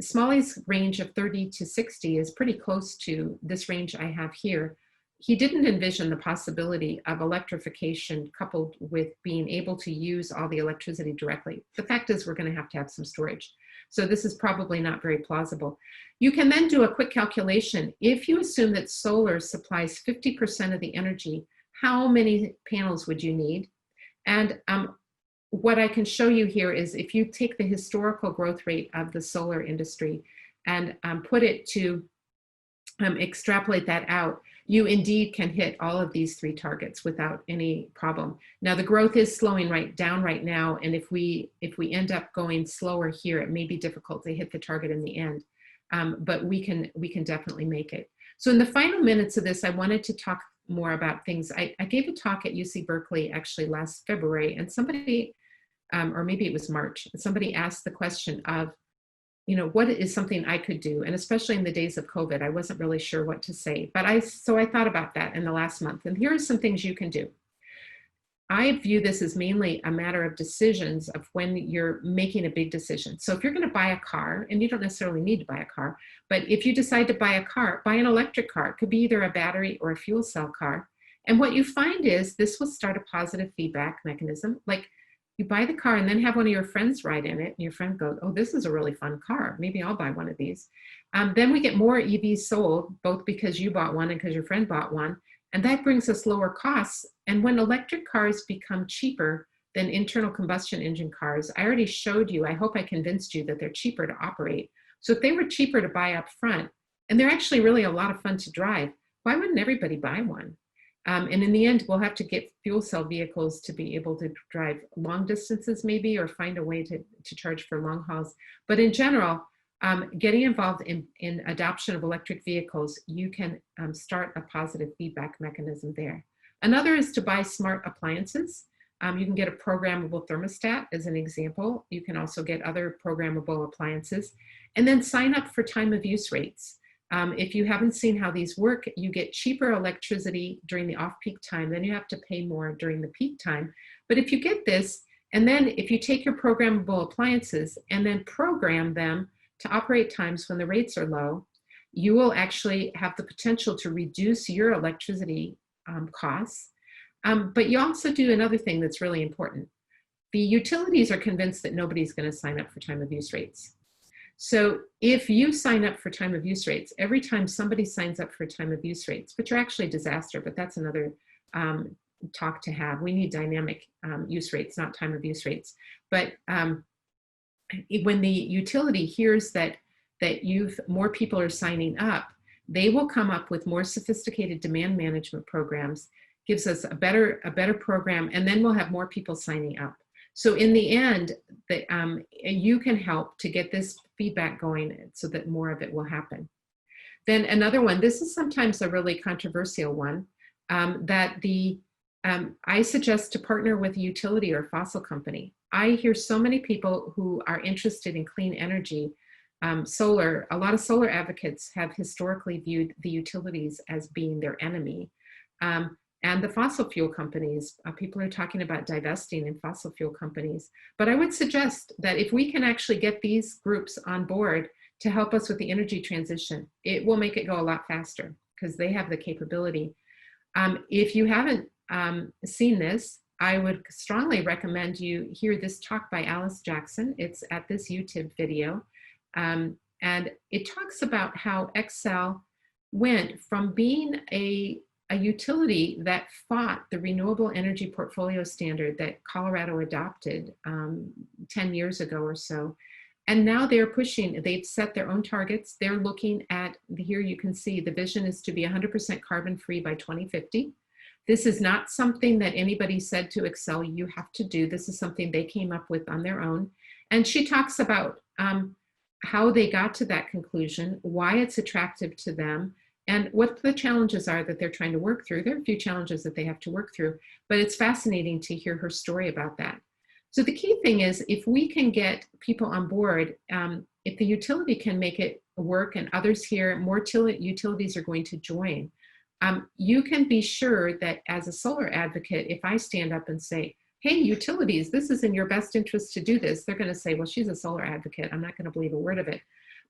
Smalley's range of 30 to 60 is pretty close to this range I have here. He didn't envision the possibility of electrification coupled with being able to use all the electricity directly. The fact is we're going to have some storage. So this is probably not very plausible. You can then do a quick calculation. If you assume that solar supplies 50% of the energy, how many panels would you need? And what I can show you here is if you take the historical growth rate of the solar industry and put it to extrapolate that out, you indeed can hit all of these three targets without any problem. Now the growth is slowing down right now, and if we end up going slower here, it may be difficult to hit the target in the end, but we can definitely make it. So in the final minutes of this, I wanted to talk more about things. I gave a talk at UC Berkeley actually last February, and somebody, or maybe it was March, somebody asked the question of, what is something I could do? And especially in the days of COVID, I wasn't really sure what to say, but so I thought about that in the last month. And here are some things you can do. I view this as mainly a matter of decisions of when you're making a big decision. So if you're going to buy a car, and you don't necessarily need to buy a car, but if you decide to buy a car, buy an electric car. It could be either a battery or a fuel cell car. And what you find is this will start a positive feedback mechanism. Like, you buy the car and then have one of your friends ride in it, and your friend goes, oh, this is a really fun car. Maybe I'll buy one of these. Then we get more EVs sold, both because you bought one and because your friend bought one. And that brings us lower costs. And when electric cars become cheaper than internal combustion engine cars, I already showed you, I hope I convinced you that they're cheaper to operate. So if they were cheaper to buy up front, and they're actually really a lot of fun to drive, why wouldn't everybody buy one? And in the end, we'll have to get fuel cell vehicles to be able to drive long distances maybe, or find a way to charge for long hauls. But in general, getting involved in adoption of electric vehicles, you can start a positive feedback mechanism there. Another is to buy smart appliances. You can get a programmable thermostat as an example. You can also get other programmable appliances. And then sign up for time of use rates. If you haven't seen how these work, you get cheaper electricity during the off-peak time, then you have to pay more during the peak time. But if you get this, and then if you take your programmable appliances and then program them to operate times when the rates are low, you will actually have the potential to reduce your electricity costs. But you also do another thing that's really important. The utilities are convinced that nobody's going to sign up for time of use rates. So if you sign up for time of use rates, every time somebody signs up for time of use rates, which are actually a disaster, but that's another talk to have. We need dynamic use rates, not time of use rates. But when the utility hears that more people are signing up, they will come up with more sophisticated demand management programs. gives us a better program, and then we'll have more people signing up. So in the end, you can help to get this feedback going so that more of it will happen. Then another one, this is sometimes a really controversial one, that I suggest to partner with a utility or fossil company. I hear so many people who are interested in clean energy, solar. A lot of solar advocates have historically viewed the utilities as being their enemy. And the fossil fuel companies, people are talking about divesting in fossil fuel companies. But I would suggest that if we can actually get these groups on board to help us with the energy transition, it will make it go a lot faster because they have the capability. If you haven't seen this, I would strongly recommend you hear this talk by Alice Jackson. It's at this YouTube video. And it talks about how Xcel went from being a utility that fought the renewable energy portfolio standard that Colorado adopted 10 years ago or so. And now they're pushing, they've set their own targets. They're looking at, here you can see the vision is to be 100% carbon free by 2050. This is not something that anybody said to Xcel you have to do. This is something they came up with on their own. And she talks about how they got to that conclusion, why it's attractive to them, and what the challenges are that they're trying to work through. There are a few challenges that they have to work through, but it's fascinating to hear her story about that. So the key thing is, if we can get people on board, if the utility can make it work and others here, more utilities are going to join. You can be sure that as a solar advocate, if I stand up and say, hey, utilities, this is in your best interest to do this, they're going to say, well, she's a solar advocate. I'm not going to believe a word of it.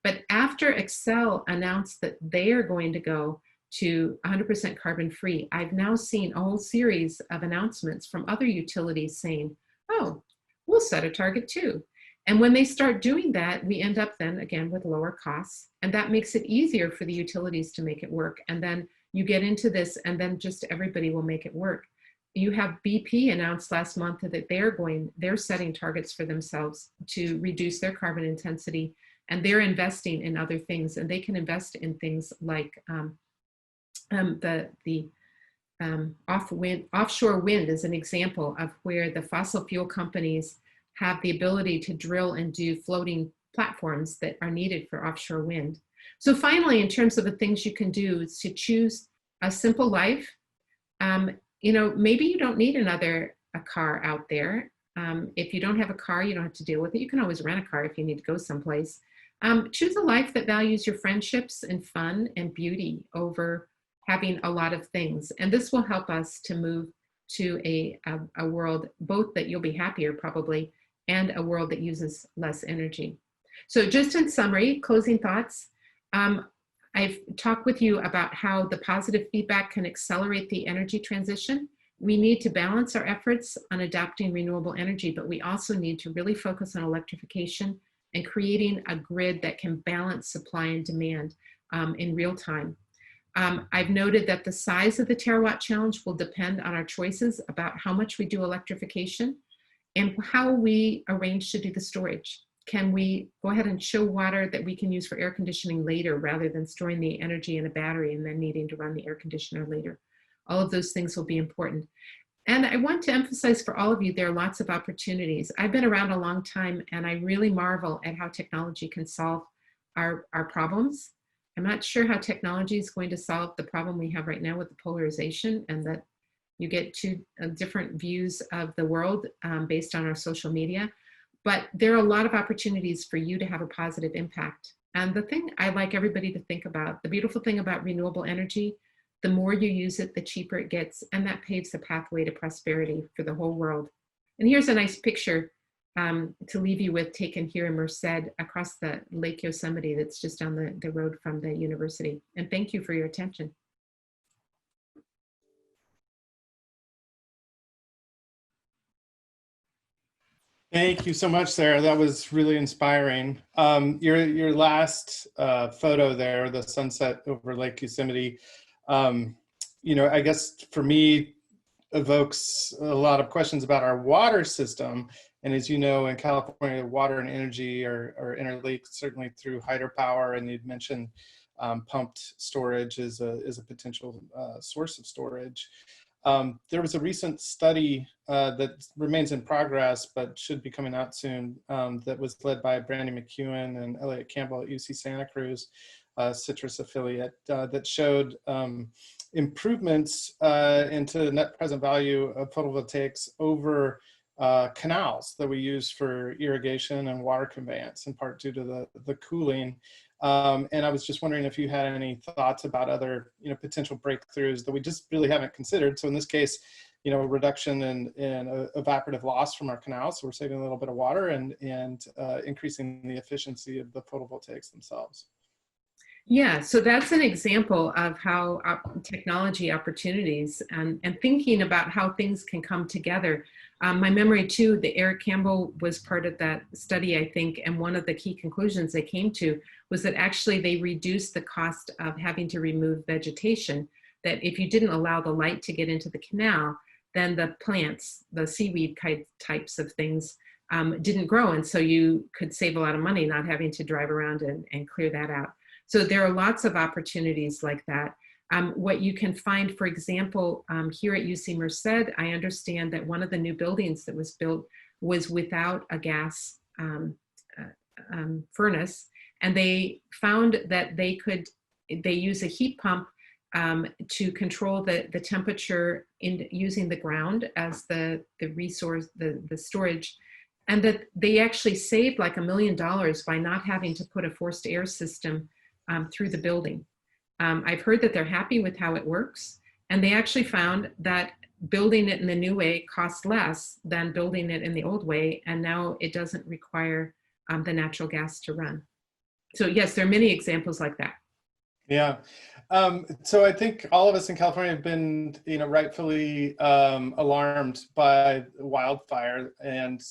But after Xcel announced that they are going to go to 100% carbon free, I've now seen a whole series of announcements from other utilities saying, oh, we'll set a target too. And when they start doing that, we end up then again with lower costs. And that makes it easier for the utilities to make it work. And then you get into this and then just everybody will make it work. You have BP announced last month that they're setting targets for themselves to reduce their carbon intensity, and they're investing in other things, and they can invest in things like offshore wind is an example of where the fossil fuel companies have the ability to drill and do floating platforms that are needed for offshore wind. So finally, in terms of the things you can do, is to choose a simple life. You know, maybe you don't need a car out there. If you don't have a car, you don't have to deal with it. You can always rent a car if you need to go someplace. Choose a life that values your friendships and fun and beauty over having a lot of things. And this will help us to move to a world, both that you'll be happier probably, and a world that uses less energy. So just in summary, closing thoughts, I've talked with you about how the positive feedback can accelerate the energy transition. We need to balance our efforts on adopting renewable energy, but we also need to really focus on electrification and creating a grid that can balance supply and demand in real time. I've noted that the size of the Terawatt challenge will depend on our choices about how much we do electrification and how we arrange to do the storage. Can we go ahead and show water that we can use for air conditioning later rather than storing the energy in a battery and then needing to run the air conditioner later? All of those things will be important. And I want to emphasize for all of you, there are lots of opportunities. I've been around a long time and I really marvel at how technology can solve our problems. I'm not sure how technology is going to solve the problem we have right now with the polarization, and that you get two different views of the world based on our social media. But there are a lot of opportunities for you to have a positive impact. And the thing I'd like everybody to think about, the beautiful thing about renewable energy, the more you use it, the cheaper it gets, and that paves the pathway to prosperity for the whole world. And here's a nice picture to leave you with, taken here in Merced across the Lake Yosemite that's just on the road from the university. And thank you for your attention. Thank you so much, Sarah. That was really inspiring. Your last photo there, the sunset over Lake Yosemite, you know, I guess for me, evokes a lot of questions about our water system. And as you know, in California, water and energy are interlinked, certainly through hydropower. And you'd mentioned pumped storage is a potential source of storage. There was a recent study that remains in progress, but should be coming out soon, that was led by Brandy McEwen and Elliot Campbell at UC Santa Cruz, CITRIS affiliate, that showed improvements into net present value of photovoltaics over canals that we use for irrigation and water conveyance, in part due to the cooling. And I was just wondering if you had any thoughts about other, potential breakthroughs that we just really haven't considered. So in this case, reduction in evaporative loss from our canals, so we're saving a little bit of water and increasing the efficiency of the photovoltaics themselves. Yeah, so that's an example of how technology opportunities and thinking about how things can come together. My memory too, that Eric Campbell was part of that study, I think, and one of the key conclusions they came to was that actually they reduced the cost of having to remove vegetation, that if you didn't allow the light to get into the canal, then the plants, the seaweed types of things, didn't grow. And so you could save a lot of money not having to drive around and clear that out. So there are lots of opportunities like that. What you can find, for example, here at UC Merced, I understand that one of the new buildings that was built was without a gas furnace, and they found that they use a heat pump to control the temperature in using the ground as the resource, the storage, and that they actually saved like $1 million by not having to put a forced air system through the building. I've heard that they're happy with how it works, and they actually found that building it in the new way costs less than building it in the old way, and now it doesn't require the natural gas to run. So yes, there are many examples like that. Yeah. So I think all of us in California have been, rightfully alarmed by wildfire and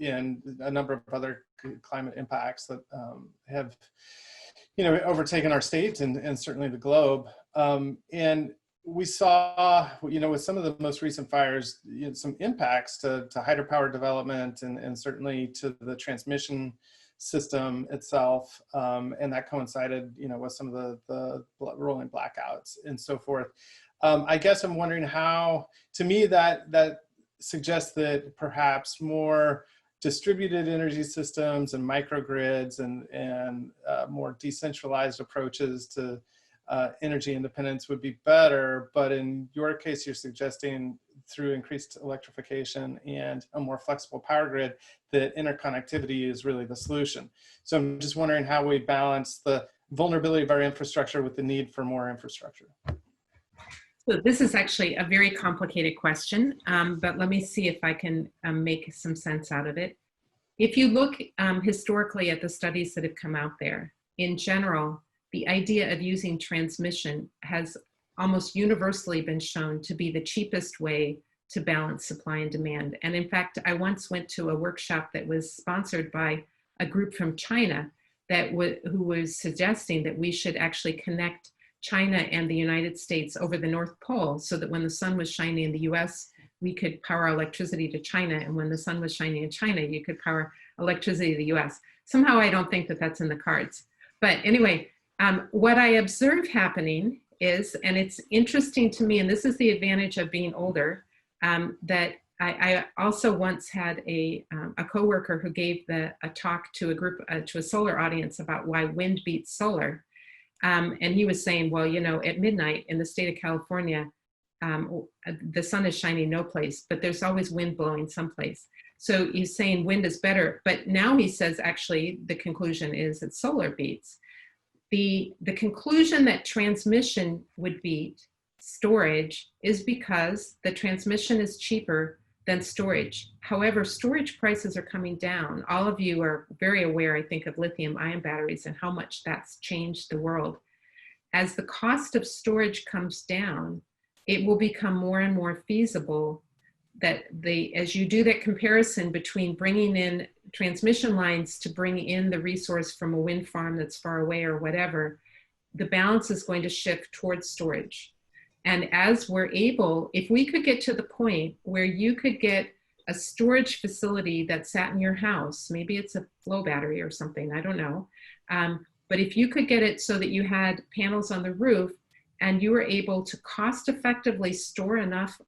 a number of other climate impacts that have overtaken our state and certainly the globe. And we saw, with some of the most recent fires, some impacts to hydropower development and certainly to the transmission system itself. And that coincided, with some of the rolling blackouts and so forth. I guess I'm wondering how, to me, that suggests that perhaps more distributed energy systems and microgrids and more decentralized approaches to energy independence would be better. But in your case, you're suggesting through increased electrification and a more flexible power grid that interconnectivity is really the solution. So I'm just wondering how we balance the vulnerability of our infrastructure with the need for more infrastructure. So this is actually a very complicated question, but let me see if I can make some sense out of it. If you look historically at the studies that have come out there, in general, the idea of using transmission has almost universally been shown to be the cheapest way to balance supply and demand. And in fact, I once went to a workshop that was sponsored by a group from China who was suggesting that we should actually connect China and the United States over the North Pole so that when the sun was shining in the US, we could power electricity to China, and when the sun was shining in China, you could power electricity to the US. Somehow I don't think that that's in the cards. But anyway, what I observe happening is, and it's interesting to me, and this is the advantage of being older, that I also once had a coworker who gave a talk to a solar audience about why wind beats solar. And he was saying, well, at midnight in the state of California, the sun is shining no place, but there's always wind blowing someplace. So he's saying wind is better, but now he says actually the conclusion is that solar beats. The conclusion that transmission would beat storage is because the transmission is cheaper than storage. However, storage prices are coming down. All of you are very aware, I think, of lithium-ion batteries and how much that's changed the world. As the cost of storage comes down, it will become more and more feasible that as you do that comparison between bringing in transmission lines to bring in the resource from a wind farm that's far away or whatever, the balance is going to shift towards storage. And as we're able, if we could get to the point where you could get a storage facility that sat in your house, maybe it's a flow battery or something, I don't know. But if you could get it so that you had panels on the roof and you were able to cost effectively store enough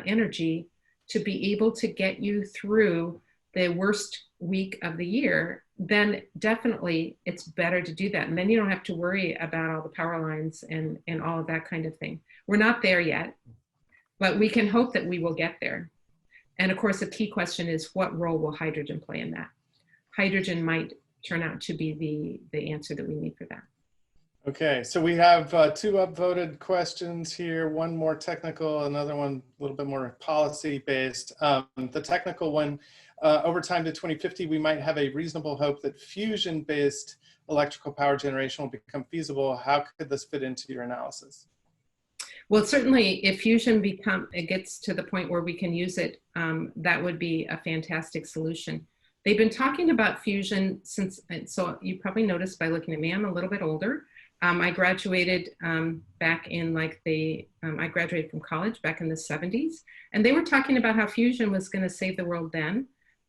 energy to be able to get you through the worst week of the year, then definitely it's better to do that. And then you don't have to worry about all the power lines and all of that kind of thing. We're not there yet, but we can hope that we will get there. And of course, a key question is, what role will hydrogen play in that? Hydrogen might turn out to be the answer that we need for that. Okay, so we have two upvoted questions here, one more technical, another one a little bit more policy based. The technical one, over time to 2050, we might have a reasonable hope that fusion-based electrical power generation will become feasible. How could this fit into your analysis? Well, certainly if fusion it gets to the point where we can use it, that would be a fantastic solution. They've been talking about fusion since, so you probably noticed by looking at me, I'm a little bit older. I graduated back in I graduated from college back in the 70s, and they were talking about how fusion was going to save the world then.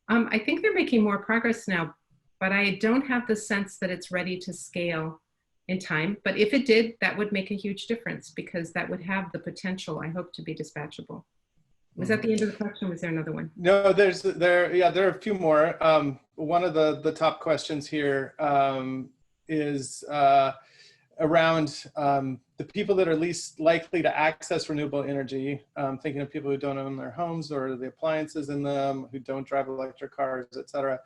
I think they're making more progress now, but I don't have the sense that it's ready to scale in time. But if it did, that would make a huge difference, because that would have the potential, I hope, to be dispatchable. Was that the end of the question? Was there another one? No, there are a few more. One of the top questions here is around the people that are least likely to access renewable energy, thinking of people who don't own their homes or the appliances in them, who don't drive electric cars, et cetera.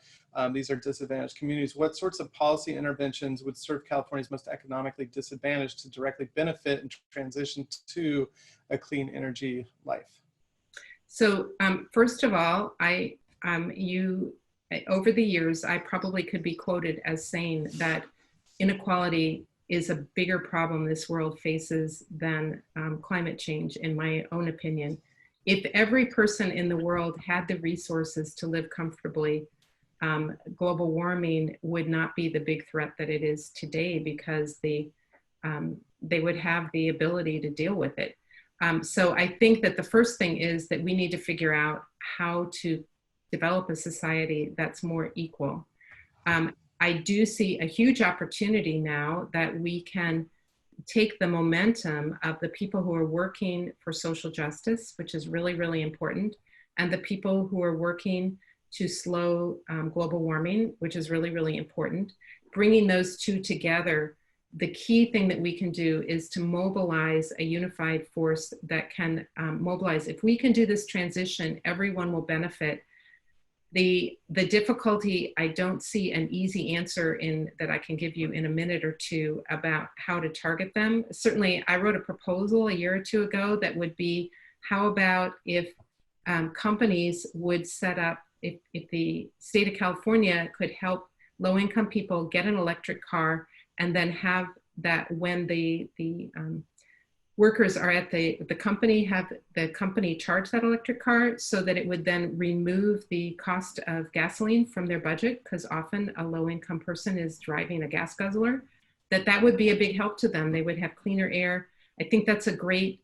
These are disadvantaged communities. What sorts of policy interventions would serve California's most economically disadvantaged to directly benefit and transition to a clean energy life? So first of all, over the years, I probably could be quoted as saying that inequality is a bigger problem this world faces than climate change, in my own opinion. If every person in the world had the resources to live comfortably, global warming would not be the big threat that it is today, because they would have the ability to deal with it. So I think that the first thing is that we need to figure out how to develop a society that's more equal. I do see a huge opportunity now that we can take the momentum of the people who are working for social justice, which is really, really important, and the people who are working to slow global warming, which is really, really important. Bringing those two together, the key thing that we can do is to mobilize a unified force that can mobilize. If we can do this transition, everyone will benefit. The difficulty, I don't see an easy answer that I can give you in a minute or two about how to target them. Certainly, I wrote a proposal a year or two ago that would be, how about if companies would set up, if the state of California could help low-income people get an electric car, and then have that when the workers are at the company, have the company charge that electric car, so that it would then remove the cost of gasoline from their budget, because often a low-income person is driving a gas guzzler, that would be a big help to them. They would have cleaner air. I think that's a great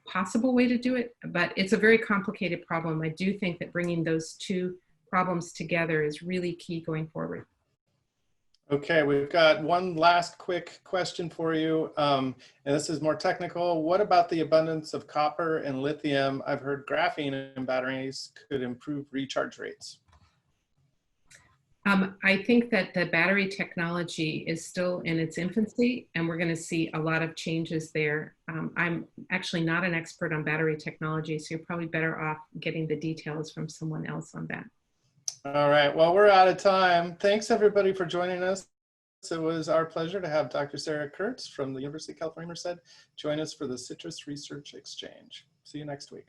possible way to do it, but it's a very complicated problem. I do think that bringing those two problems together is really key going forward. Okay, we've got one last quick question for you, and this is more technical. What about the abundance of copper and lithium? I've heard graphene in batteries could improve recharge rates. I think that the battery technology is still in its infancy, and we're going to see a lot of changes there. I'm actually not an expert on battery technology, so you're probably better off getting the details from someone else on that. All right, well, we're out of time. Thanks everybody for joining us. It was our pleasure to have Dr. Sarah Kurtz from the University of California Merced join us for the CITRIS Research Exchange. See you next week.